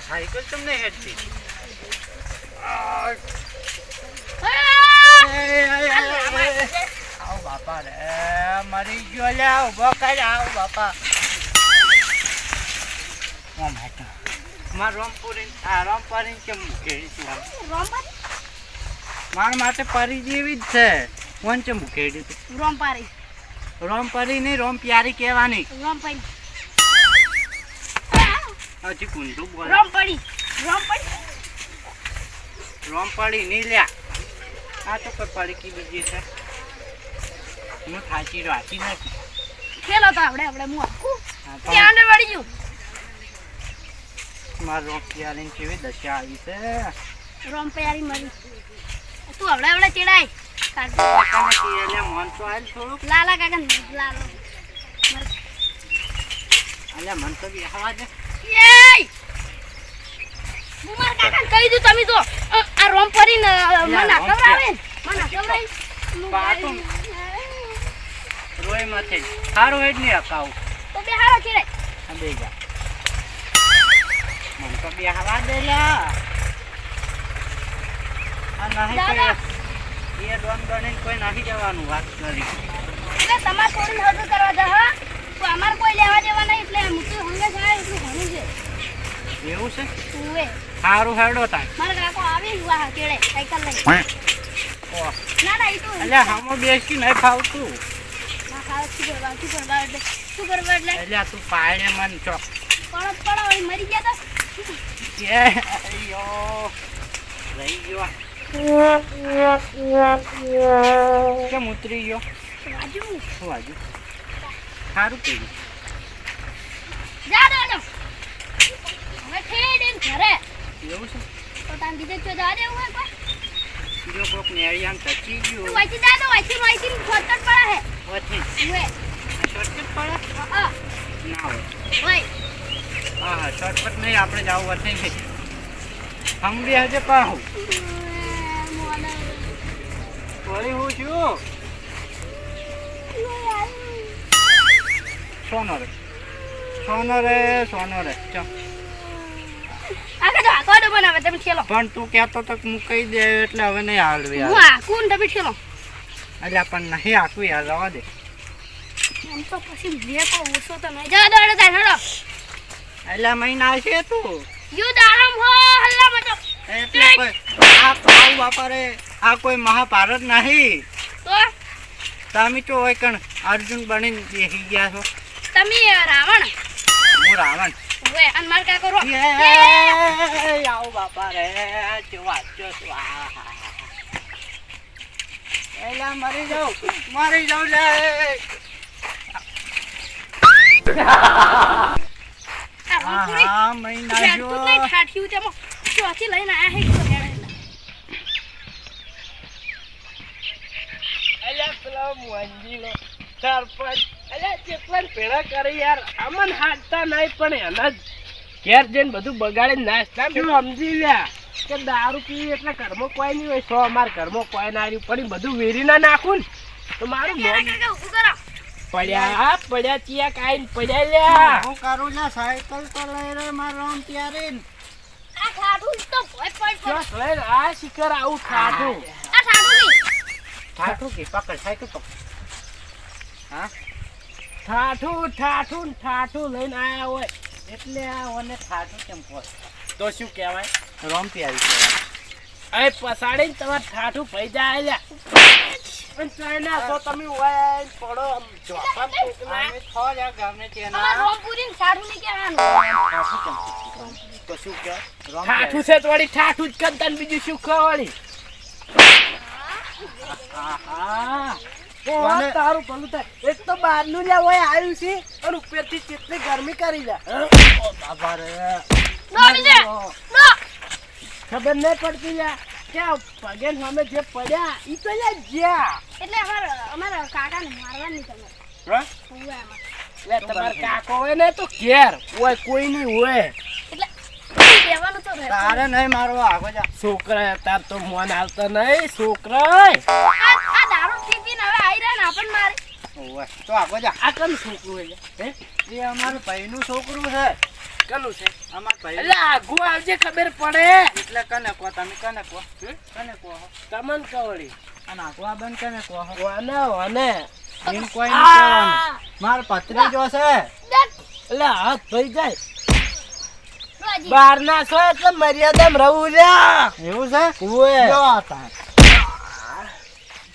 Cycle તમને હેડતી આવ બાપા રે મરી ગયો લે ઉભો કર આવ બાપા ઓ માય ગોડ માર રોમપરી કેમ મૂકેલી તું માર માટે પરી જેવી જ છે કોણ છે મૂકેલી તું રોમપરી નહીં રોમ પ્યારી કહેવાની હજી કુંડું બોલ રોમપડી નહીં લ્યા આ તો કોઈ પડીકી બીજી છે હું થાચી રાખી નથી ખેલો તો આપણે હું આખું હા, ત્યાં અંદર વળી ગયું માર રોમ પ્યારીની કેવી દશા આવી છે રોમ પ્યારી મરી તું હવડે ચેડાય કાકાને કીએ લે મન તો આલ થોડુંક લાલા કાકા લાલો અલ્યા મન તો બી હવા દે એય હું મારા કાકાને કહી દઉં તમે તો આ રોમ પરી મને ખવડાવે પાટું. રોય માથે સારું હેડ નહીં અકાવું તો બે હારો ચેડાય આ બે જા મન તો બી હવા દે લ્યા આ નહીં દાદા. કોઈ એ ડોન બનીને કોઈ નાખી જવાનું વાત કરી એટલે તમારે થોડી હજુ કરવા દે હા તો અમારે કોઈ લેવા દેવા નહીં એટલે મુખ્ય હંગે જાય એટલું ઘણું છે એવું છે ઉવે સારું હેડો તાર મારા કાકો આવી વાહ ચેડે સાયકલ લઈ ઓહ ના એ તો અલ્યા હામો બેસી નહીં ફાવતું ના ખાવ શું કરવા એટલે અલ્યા તું પાડે મન ચોક પડો એ મરી ગયા તો એ અయ్యో રહી ગયો કેમ ઉતરી ગયો વાજુ શું વાજુ સારું કર્યું જા દો હવે ઠેડીને ઘરે એવું છે તો તાન બીજે ચો જા દેવું હોય કોઈ જો કોક નેળિયામ ટચી તું ગયું વાંચી જા દો વાંચી શોર્ટકટ પડે હે વથી ઉવે શોર્ટકટ પડે હા ના હોય ઓય હા શોર્ટકટ નહીં આપણે જાવ વથી નહીં હમ બી હજે પાહું વળી હું છું સોનો રે ચાલ આગળ તો આકોડો બનાવે તમે ખેલો પણ તું કહેતો તો હું કહી દે એટલે હવે નહીં હાલવી હું યાર આકું ને તમે ખેલો એટલે પણ નહીં આખું યાર રવા દે એમ તો પછી બે કો ઓછો તો નહીં જા દો તાર હેડો એટલે મહિના છે તું યુદ્ધ આરામ હો હલ્લા મતો એટલે કોઈ આ ખાવ બાપા આ કોઈ મહાભારત નહીં તો તમે તો હોય કણ અર્જુન બનીને બેસી ગયા છો તમે રાવણ હું રાવણ ઓય અન માર કાકો રો આવો બાપા રે જોવા જો એલા મરી જાઉં લે હા મહિના જો તું નહીં ઠાઠ્યું તેમાં ચોથી લઈને આયા હે તો હેડે અલ્યા પેલા મોંજીલો સરપંચ અલ્યા કેટલા પેડા કરે યાર અમન હાડતા નહીં પણ એના ઘેર જઈને બધું બગાડે નાસ્તા શું સમજી લ્યા કે દારૂ પીવી એટલે ઘરમાં કોઈ નહીં હોય સો અમાર ઘરમાં કોઈ ના રહ્યું પણ બધું વેરી ના નાખું ને તો મારું મોં કાકા ઊભું કરો પડ્યા ચિયા કાઈ પડ્યા લ્યા હું કરું લે સાયકલ તો લઈ રે મારો આમ ત્યારે આ ઠાઠું તો ભોય પડ ચોક લઈને આ શિખર આવું ખાધું આ ઠાઠું ની ઠાઠું કે પકડ સાયકલ પકડ હા ઠાઠું લઈને આયા હોય એટલે આ ઓને ઠાઠું કેમ કહો તો શું કહેવાય રોમ પ્યારી કહેવાય અરે પસાડીને તમારે ઠાઠું પૈ જાય લ્યા પણ ચાઇના તો તમે હોય પડો આમ જોપામ કોકના અમે છો જા ગામને અમાર તેના રોમપુરી ને ઠાઠું ની કહેવાનું ઠાઠું કેમ તો શું કે રોમ ઠાઠું છે તો વળી ઠાઠું જ કરતા ને બીજું શું ખવાડી આહા ઓહો, તારું ભલું થાય એક તો બહારનું લ્યા હોય આવ્યું છે અને ઉપરથી કેટલી ગરમી કરી લે બાબા રે નો બીજે નો ખબર નહીં પડતી લ્યા ક્યાં પગે સામે જે પડ્યા ઈ તો લ્યા જ્યાં એટલે અમારા કાકાને મારવાની તમે હા? ઓય અમાર લે તમાર કાકો હોય ને તો ઘેર હોય કોઈ નહીં હોય એટલે કહેવાનું તો રહે તારે નહીં મારો આગો જા છોકરા તાર તો મોન હાલતા નહીં છોકરા આ દારૂ પી પીને હવે આઈ રહ્યા ને આપણ મારે ઓય તો આગો જા આ કમ છોકરું હોય હે એ અમારું ભાઈનું છોકરું છે કનું છે અમાર ભાઈ એટલે આગુ આવજે ખબર પડે એટલે કને કહો તમે કને કહો કને કહો તમન કવળી અને આખવા બંધ કને કહો વાને વાને એમ કોઈ નહીં કહેવાનું માર પત્રીજો છે એટલે હાથ થઈ જાય રોજી બાર ના છો એટલે મર્યાદામાં રહું લ્યા એવું છે ઓએ જો હતા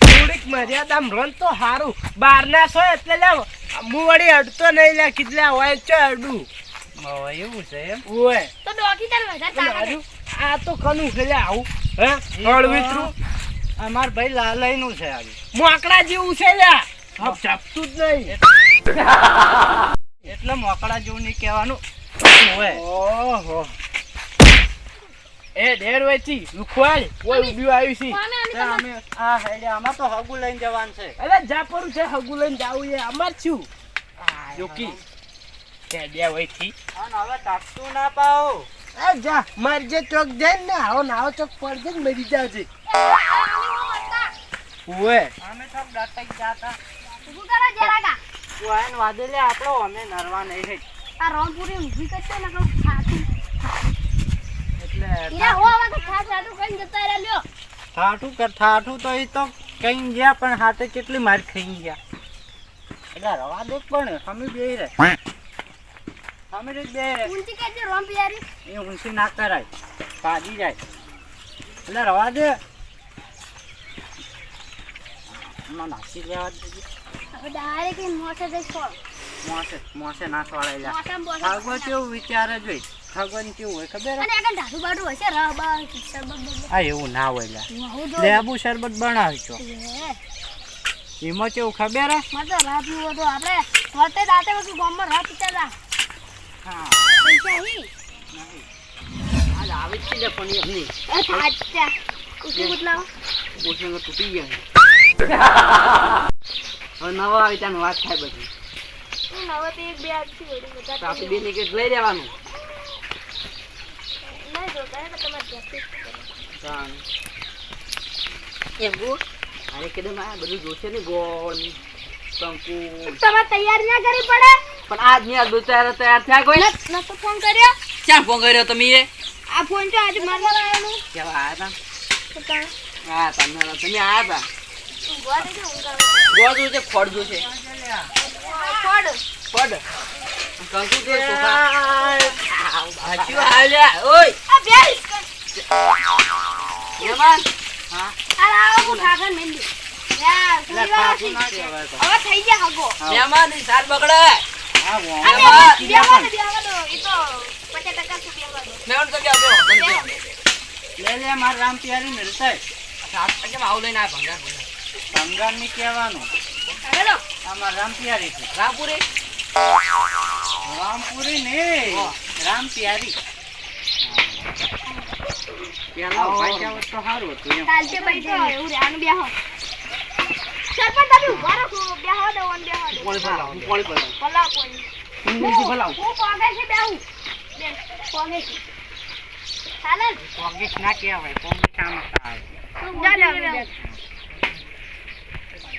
થોડીક મર્યાદામાં રહો ને તો સારું બાર ના છો એટલે લે હું વળી અડતો નહીં લે કીધલા હોય ચો અડું એવું છે એમ ઓએ તો ડોકી તાર વધારે તાકાત છે. આ તો કનું છે લે આવું હે હળવીતરું અમાર ભાઈ લાલઈનું છે આવી મોકળા જેવું છે લ્યા આપ ચાપતું જ નહીં એટલે મોકળા જેવું નહીં કહેવાનું હોય ઓહો એ ઢેર વેચી લુખવાય કોઈ ઉભી આવી છે અમે તે અમે આ હેડે આમાં તો હગું લઈને જવાનું છે અરે જાપરું છે હગુ લઈને જાવું એ અમાર છું જોકી તે બે વઈથી અને હવે તાકતું ના પાઓ એ જા મારજે ચોક જાય ને આવો નાવો ચોક પડજે ને મરી જાવજે ઓએ અમે સબ ડટાઈ જાતા ઊભું કરો જરાકા વાયન વાદલે આપણો અમે નરવા નહીં હે આ રોમપુરી ઊભી કરતો ને કહું ખાતું એટલે ઈરા હો હવે તો ખાસ આટલું કઈ જતા રહ્યા લ્યો ઠાઠું તો એ તો કઈ ગયા પણ હાથે કેટલી માર ખાઈ ગયા એટલે રવા દે પણ અમે બે રે અમે બે રે ઊંચી કરજે રોમ પિયારી એ ઊંચી ના કરાય પાજી જાય એટલે રવા દે એમાં નાસી લેવા દેજે હવે ડાયરેક્ટ મોસે જઈ છોડ મોસે ના સોળાય લ્યા મોસમ બોસ ઠાગો કેવું વિચારે જોઈ ઠાગોને કેવું હોય ખબર હે? અને આગળ ઢાઢું બાઢું હશે રબા શરબત આ એવું ના હોય લ્યા હું તો લેબુ શરબત બનાવજો એમાં કેવું ખબર હે મને તો રાત નું હતું આપણે વળતે રાતે બધું ગામમાં રાત પીતા હતા હા પૈસા હી આજ આવી જ છે પણ એમની એ થાચા ઉસી બદલાવ બોસંગ તૂટી ગયા હવે નવા આવી ત્યાં વાત થાય બધી હું નવો તો એક બે આજથી ઓડી બધા તો આપણે બે નીકળ લઈ લેવાનું નહીં જોતા કે તમારે પ્રેક્ટિસ એમ ગો અરે કદમ આ બધું જોશે ને ગોળ કંકુ તમારે તૈયારી ના કરવી પડે પણ આજ ની આ તૈયાર થયા કોઈ ન તો ફોન કર્યો ક્યાં ફોન કર્યો તમે એ આ ફોન તો આજે મારવા આવ્યો કેવા આયા તો તા હતા હા તમે આયા ઊંઘવા દેજો ઊંઘવા હતા ગોળ છે ખોડ છે ફોડ પડ કંકુ તો સોફા આચ્યું આલ્યા ઓય આ બેસ યમાન હા અરે આવો હું ઠાકર મેંદી યાર એટલે પૂરી વાત ખાતું ના કહેવાય તો હવે થઈ ગયા હગો મહેમાન ની સાલ બગડે હા અમે મહેમાન બેવા દો એ તો 50% શું બેવા દો મહેમાન તો ક્યાં લે લે માર રામ પ્યારી મિલતા કેમ આવ લઈને આ ભંગાર ની કહેવાનું હેલો આમાં રામ પ્યારી છે રામપુરી ને રામ પ્યારી પેલા ભાઈ જાવ તો સારું હતું એમ કાલથી બેઠો એવું રેવાનું બેહો સરપંચ તમે ઉભા રાખો બેહો દો ઓન બેહો દો કોળી ભલા કોઈ હું પોગે છે બેહું બેન પોગે છે ચાલે કોંગ્રેસ ના કહેવાય કોંગ્રેસ કામ થાય જા લે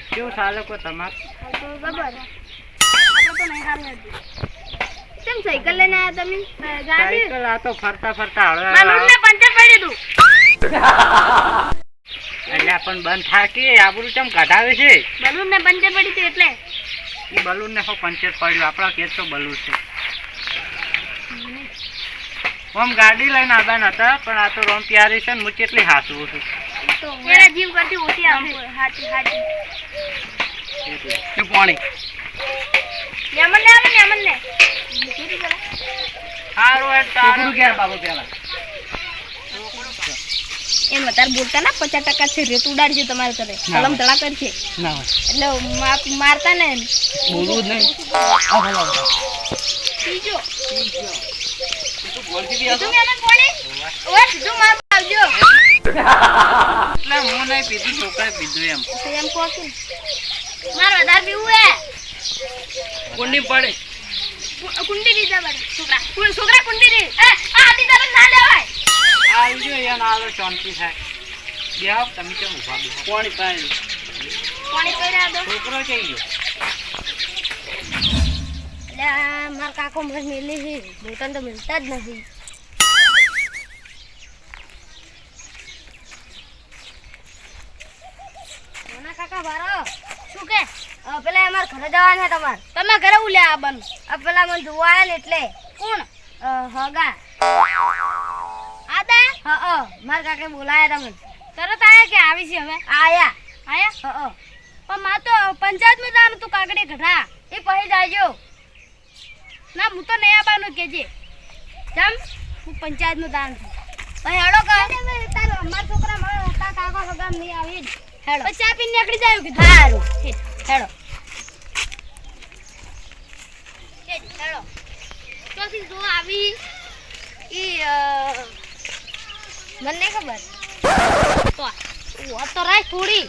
કેવું ચાલે કો તમાર તો બરાબર આપણે તો નહીં હારું હતું કેમ સાયકલ લઈને આયા તમે ગાડી સાયકલ આ તો ફરતા ફરતા મારું પંચર પડી દઉં એટલે પણ બંધ થાકી આબરૂ ચમ કઢાવે છે બલૂન ને પંચર પડી હતું એટલે એ બલૂન ને પંચર પડ્યું આપણા કેસ તો બલૂન છે આમ ગાડી લઈને આબાન હતા પણ આ તો રોમ પ્યારી છે ને હું કેટલી હાસું છું એના જીવ કરતી ઓછી આવશે હાચી હાચી શું પાણી યમન ને આવે ને યમન ને સારું હેડ તારું ક્યાં બાબુ પેલા એમ વધારે બોલતા ના 50% છે રેત ઉડાડજો તમારે ઘરે કલમ ધડા કરશે ના હોય એટલે મારતા ને બોલવું જ નહીં આ ભલા પીજો તું બોલતી બી તું મેમન કોણે ઓય સીધું માર આવજો એટલે હું નહીં પીધું છોકરાએ પીધું એમ તો એમ કહો કે માર વધારે પીવું હે કુંડી પડે કુંડી દીધા બડે છોકરા કુંડી દે આ આદી તરફ ના લેવાય આવી ગયો યાર આલો શાંતિ થાય બેહો તમે કેમ ઉભા બેહો પાણી પાણી પાણી કર્યા દો છોકરો જઈ ગયો એટલે મારા કાકો મને મિલી છે મોટા તો મિલતા જ નથી. નાના કાકા બારો શું કે પેલા અમારે ઘરે જવાનું છે તમારે. તમે ઘરે ઉલ્યા આવવાનું. આ પેલા મને જોવા આવ્યા ને એટલે. કોણ? હગા આદા. હા મારા કાકે બોલાયા તમને. તરત આયા કે આવી છે હવે? આયા. આયા? પણ માર તો પંચાયતમાં જવાનું તું કાકડી ઘટા એ પછી જાજો. ના હું તો નહીં આવવાનું કેજે. જમ હું પંચાયતનું દાન છું. પછી હેડો કહે તારો અમારા છોકરા મળે તા કાકો હગામ નહીં આવી જ. હેડો પછી ચા પીને નીકળી જાય કીધું. સારું હેડો. હેડો ચોથી જો આવી ઈ મને નહીં ખબર તો રાખ થોડી.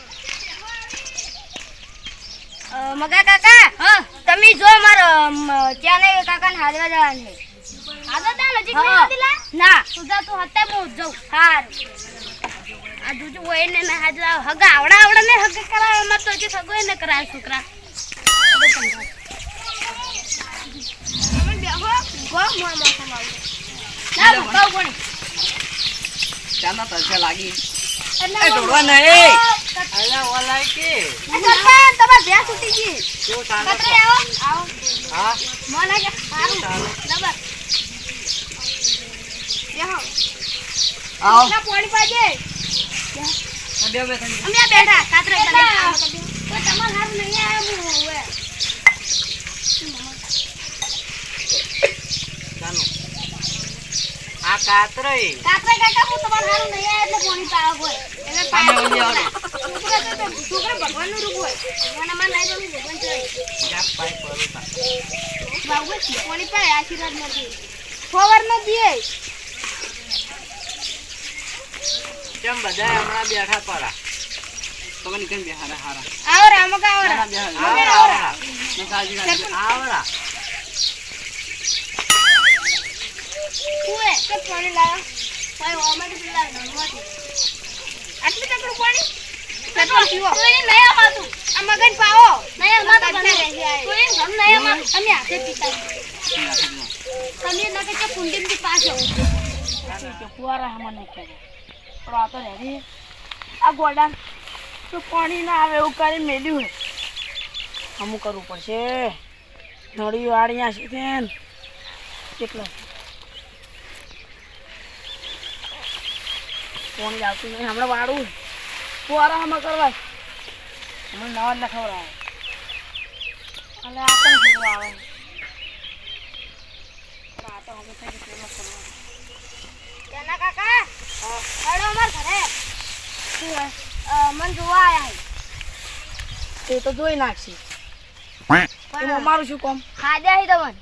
મગા કાકા હા તમે જો મારો ત્યાં ને કાકા ને હાલવા જવાનું છે. હાલવા તા નજીક નહીં આવતી લા? ના તું જા તું હત્તા હું જાઉં. સારું આ જોજો હોય ને ના હાજરા હગા આવડા ને હગ કરાવે એમાં તો હજી સગો ને કરાવે છોકરા. ચાના તરસે લાગી એ દોડવા નહીં. અલા ઓલા કે તમાર ભેંસ ઉઠી ગઈ. શું ચાલે કતરે આવો. હા મને કે સારું ડબર બેહો. આવ ના પોણી પાજે. બે બે થઈ અમે આ બેઠા કાતરે બને. તો તમાર હાર નહીં આવ્યો હવે. ચાલો આ કાતરે કાકા હું તમાર હાર નહીં આવ્યો એટલે પોણી પાવ હોય. એટલે સામે ઓલી આવો. છોકરા ભગવાનનું રૂપ હોય. ભગવાન અમાર નહીં જવું ભગવાન જોઈ. જાપ પાઈ પરોતા બાબુ પોણી પાય આશીર્વાદ નથી. ખબર ન દીએ. કેમ બધા હમણાં બેઠા પડા તમે નીકળી બેહારા હારા આવો રામકા આવો રા. આવરા આવરા કુએ કે પાણી લાયો. ભાઈ ઓમાંથી પેલા નળમાંથી. આટલું તકડું પાણી? પેટ્રોલ પીવો. તો એને નહીં અમાતું. આ મગન પાવો. નહીં અમાતું બને રહી જાય. તો એ ઘર નહીં અમાત. અમે હાથે પીતા. તમે ના કે કુંડીમથી પાછો. કે ફુવારા હમણાં નહીં કરે પણ આ તો રેડી આ ગોડા તો પાણી ના આવે એવું કરી મેલ્યું હોય. અમુક કરવું પડશે. નળી વાળ્યા છે તેન કેટલા પાણી આવતું નહીં હમણાં વાળું ફુવારા હમણાં કરવા હમણાં નવા જ ખવડાવે એટલે આ પણ છોકરો આવે પણ આ તો હવે થઈ ગયું પ્રેમ કરવા. તેના કાકા હેડો અમાર ઘરે. શું હે? મન જોવા આયા હે. એ તો જોઈ નાખશે પણ અમારું શું કામ ખાધ્યા હી તમને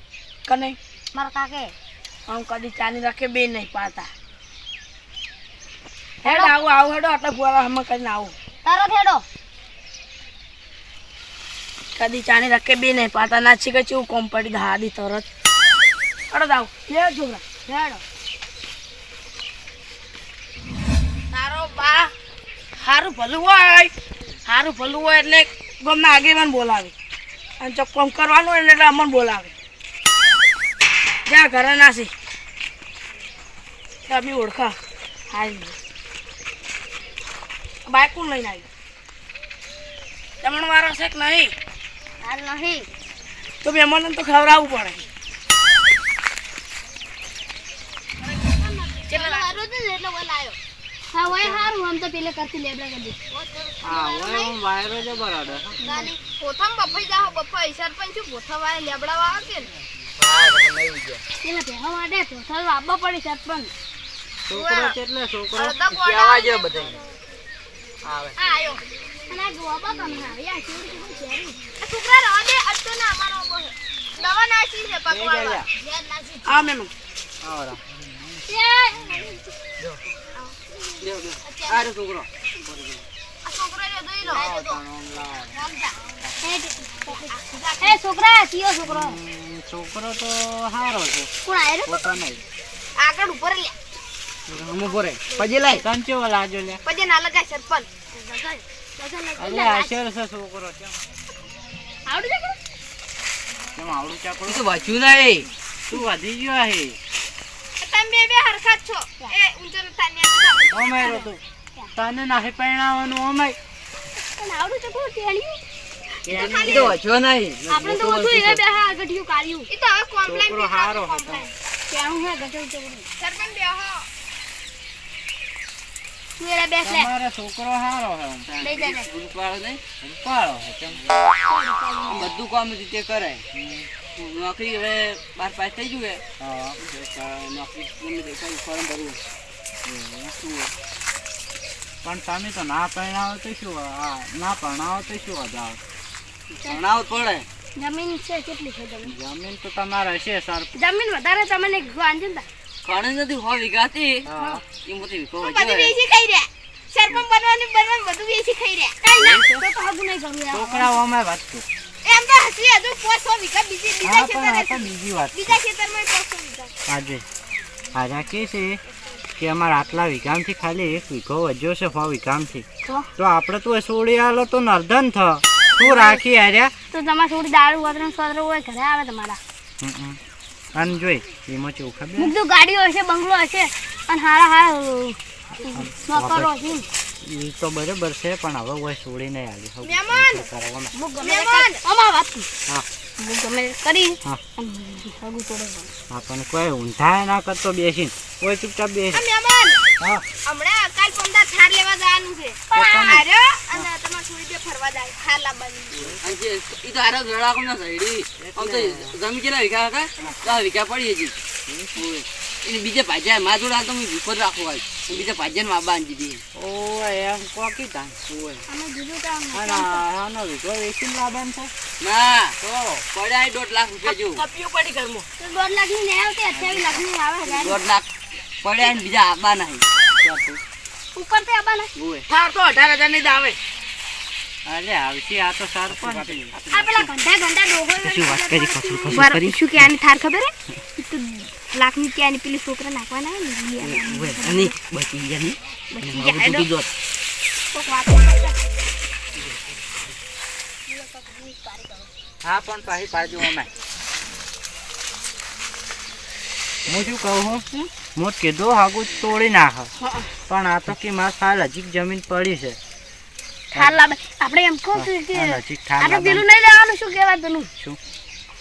કને મારા કાકે. આમ કદી ચાની રાખે બે નહીં પાતા હેડ આવું હેડો આટલા ફુવારા હમણાં કરીને આવું તરત હેડો. કદી ચાની રાખે બે નહીં પાતા ના છે કે ચેવું કોમ પડી દાદી તરત હેડો આવું લે છોકરા હેડો. તારો બા સારું ભલું હોય એટલે ગમના આગેવાન બોલાવે અને જો કોમ કરવાનું હોય એટલે અમને બોલાવે જ્યાં ઘરે નાસી ત્યાં બી ઓળખા હારી બાઇકું લઈને આવી જમણ વાળા છે કે નહીં હાલ નહીં. તો મહેમાનને તો ખવડાવવું પડે. એટલે બોલાયો. હા હોય હારું આમ તો પેલે કરતી લેબડા કરી દે. હા ઓય હું વાયરો જ બરાબર ગાલી પોથમ બફાઈ જાવ બફાઈ સરપંચ પોથવાય લેબડા વાવ કે ને. હા તો લઈ ગયા પેલા ભેહો માટે તો થલ આબા પડી સરપંચ. છોકરો એટલે છોકરો અડધા ગોળા કહેવા જો બધા આવે આ આયો. અને આ ગોબા તમને આવી આ કેવી કેવી શેરી. આ છોકરા રવા દે અટતો ના અમારો ઓબો છે. દવા નાસી છે પકવાળવા. લે નાસી. આ મેમ આવરા એ આ રે છોકરો આ છોકરા રે દઈ લો. આવ તાણો લાવ એ છોકરા કયો છોકરો? છોકરો તો હારો છે કોણ આયરો? પોતા નહીં આગળ ઉપર લે. હમ બોરે પજે લાય કંચો લાજો લે પછી ના લગાય સરપંચ. અલે આશર છે છોકરો કેમ આવડી જાય. કેમ આવડું ચાકડું ઈ તો વાંચ્યું નહીં. તું વધી ગયો હે તમે બે હરખા જ છો એ ઊંચો તાન્યા ઓમાય તું તને નાહી પરણાવવાનું ઓમાય પણ આવડું તો કોણ ટેણ્યું ઈ તો વાંચ્યો નહીં. આપણે તો ઓછું એને બે હા ગઢિયું કાઢ્યું ઈ તો હવે કોમ્પ્લેન છોકરો હારો હતો કેવું હે ગઢિયું ચોકડું સરપંચ બે હો તું એને બેસ લે તમારો છોકરો હારો હે લઈ જા લે ગુરુપાળો નહીં. રૂપાળો હે કેમ આમ બધું કામ રીતે કરે. નોકરી હવે 12 પાસ થઈ ગયું હે. હા નોકરી ગમે તે કરી ફોર્મ ભરવું. પણ તમે તો ના પરણાવો તો શું આ ના પરણાવો તો શું વધારે ભણાવવું પડે. જમીન છે કેટલી છે જમીન જમીન તો તમારે હશે સર જમીન વધારે તમને વાંચન તા ઘણી નથી 100 વીઘા હતી. હા એ મોટી વીઘો બધું વાંચ્યો હે. વેચી ખાઈ રહ્યા સરપંચ બનવાનું બધું વેચી ખાઈ રહ્યા કઈ ના તો હગું નહીં કરવું યાર છોકરાઓ અમે વાંચતું એમ તો હસી હજુ 500 વીઘા બીજા હા પણ આ તો ખેતર બીજી વાત છે. બીજા ખેતરમાં 500 વીઘા આજે આજા કે છે કે અમારા આટલા વીઘામથી ખાલી 1 વીઘો વધ્યો છે 100 વીઘામથી તો આપણે તો છોડી આલો તો નર્ધન થ તું રાખી હાર્યા તો તમારે થોડી દારૂ વાતરણ સોદરો હોય ઘરે આવે તમારા અને જોઈ એમાં કેવું ખબર બધું ગાડીઓ હશે બંગલો હશે અને હારા હારા નોકરો હશે એ તો બરાબર છે પણ હવે કોઈ છોડી નહીં આવી હવે મહેમાન! કરવાનું. હું ગમે અમાર વાત હા હું ગમે કરી હા હગું તોડે હા પણ કોઈ ઊંધા ના કરતો બેસીને કોઈ ચૂપચાપ બેસી મહેમાન હા હમણાં કાલ પમદા થાર લેવા જવાનું છે આર્યો અને તમારે થોડી બે ફરવા જાય થાર લાવવાની અને જે ઈ તો હારા જોડા કોમ ના સઈડી. આમ તો જમીન કેટલા વીઘા હતા? 10 વીઘા પડી હતી. એને બીજે ભાજ્યા માં જોડા તો હું વિપર રાખો આજ. બીજે ભાજ્યાને માં બાંધી દીધી. ઓય એમ કોકી તા ઓય અમે કીધું તો અને આનો વીઘો વેચીને લાવવાનું છે ના તો પડ્યા 1.5 લાખ રૂપિયા જેવું. કપિયું પડી ઘરમાં તો 1.5 લાખની નહીં આવતી 28 લાખની આવે 1.5 લાખ પડ્યા ને બીજા આપવા નહીં. ઉપર થી આવવાના ઓય થાર તો 18,000 ની જ આવે. અરે આવશે આ તો સરપંચ છે. આ પેલા ઘંટા ડોહો શું વાત કરી કશું કરી શું કે આની થાર ખબર હે તો લાખની ત્યાંની પેલી છોકરા નાખવાના હે ને ઓય અને બચી ગયા ની. બચી ગયા, બધું જોત. કોક વાત કરતા. હા પણ પાછી પાડજો અમે હું શું કહું છું હું કીધું હાગું તોડી નાખ પણ આ તો કે મારા સાલ હજી જમીન પડી છે થાર લાવે આપણે એમ કહું છું કે હા, નજીક થાર આપણે પેલું લાવવાનું. નહીં લેવાનું શું કહેવાય પેલું શું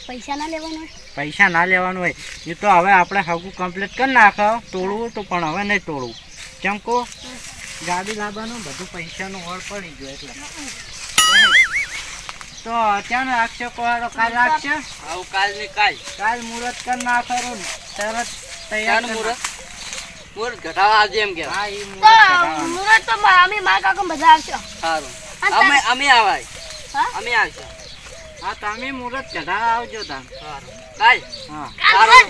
પૈસા ના લેવાનું હોય પૈસા ના લેવાનું હોય એ તો હવે આપણે હાગું કમ્પ્લીટ કરી નાખો તોડવું તો પણ હવે નહીં તોડવું કેમ કહો ગાડી લાવવાનું બધું પૈસાનું હોળ પડી ગયો એટલે તો ત્યાં રાખશો કોહાડો કાલ રાખશે આવું કાલ ને કાલ. કાલ મુહૂર્ત કરી નાખો તરત તૈયાર ક્યાંનું કરી મુહૂર્ત? મુહૂર્ત ઘટાવા આવજે એમ નાખો. કહેવાય. હા એ તો મુહૂર્ત કરાવવાનું. મુરત તો અમે મારા કાકા બધા આવશે સારું. અને અમે આવાય. હા? અમે આવશે. હા તમે મુહૂર્ત કઢાવા આવજો તાન સારું. કાલ હા કાલ સારું.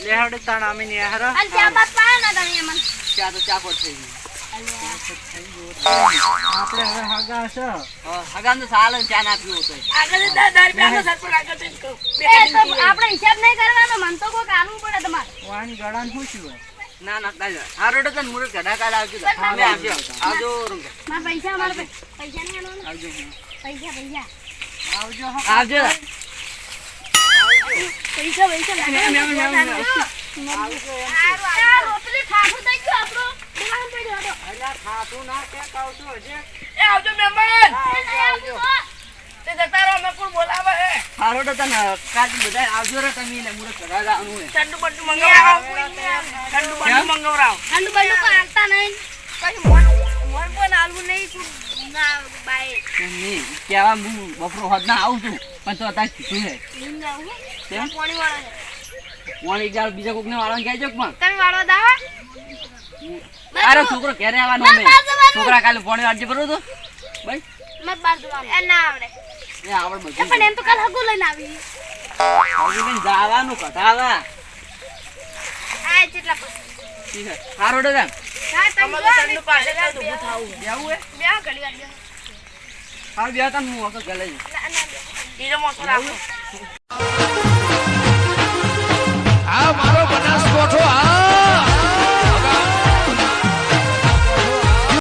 લેહડ તાણ અમે નેહર અને ત્યાં બાદ પાયા ના તમે એમાં ચા તો ચાકોટ થઈ ગઈ. આપણે હવે હાગા છે હગામ તો સાલ ને ચા ના પીવો તોય. આગળ 10,000 રૂપિયાનો સરપંચ આગળ જઈને કહું. એ તો આપણે હિસાબ નહીં કરવાનો મન તો કોઈ કાનૂન પડે તમારે વાણી ગળાને શું શું હોય ના ના કાલ હારો તો મુહૂર્ત ઘટા કાલ આવજો. અમે આવજો. આવજો રૂંગા. મારા પૈસા મારા પૈસા નહીં આલવાના આવજો. પૈસા આવજો હા આવજો. આ રોટલી ઠાઠું થઈ ગયું આપણો દુકાન પડ્યો હતો અલ્યા થાતું ના કે કહું છું હજી એ આવજો મહેમાન. આવજો તે જતા રહો, અમે કોણ બોલાવે હે. હારો તો તને કાલ બધા આવજો રે તમે ને મુહૂર્ત ઘટા જવાનું હે. ઠંડુ બંડુ મંગાવરાવો. ઠંડુ બંડુ મંગાવરાવો. ઠંડુ બંડુ કોઈ આલતા નહીં કઈ મન પણ આલવું નહીં તું. ના બાય નહીં કહેવા હું બપોર હોદના આવું છું પણ તો અત્યારે કીધું હે. લઈને જાઉં હો. કેમ? પાણી વાળો છે. વણ એક જાળ બીજા કોકને વાળવાનું કહેજો કે પણ તમે વાળવા દાવા અરે છોકરો ઘરે આવવાનો અમે છોકરા કાલે પોણી વાળજે બરોબર તો ભાઈ મત બાર જવાનું એ ના આવડે એ આવડ એ બધું પણ એમ તો કાલ હગું લઈને આવી હવે કઈ જવાનું કઢાવા આ જેટલા પૈસા ઠીક છે હારો ડે હા તમે અમે જો તો ને. ઠંડુ પાસે કાલ ઊભું થાવું. બેવું હે બે ઘડી વાર બેહો. હાર બે હતા હું વખત ગલે ના ના બેહો. બીજો મોસો રાખો. આ મારો બનાસકોઠો આ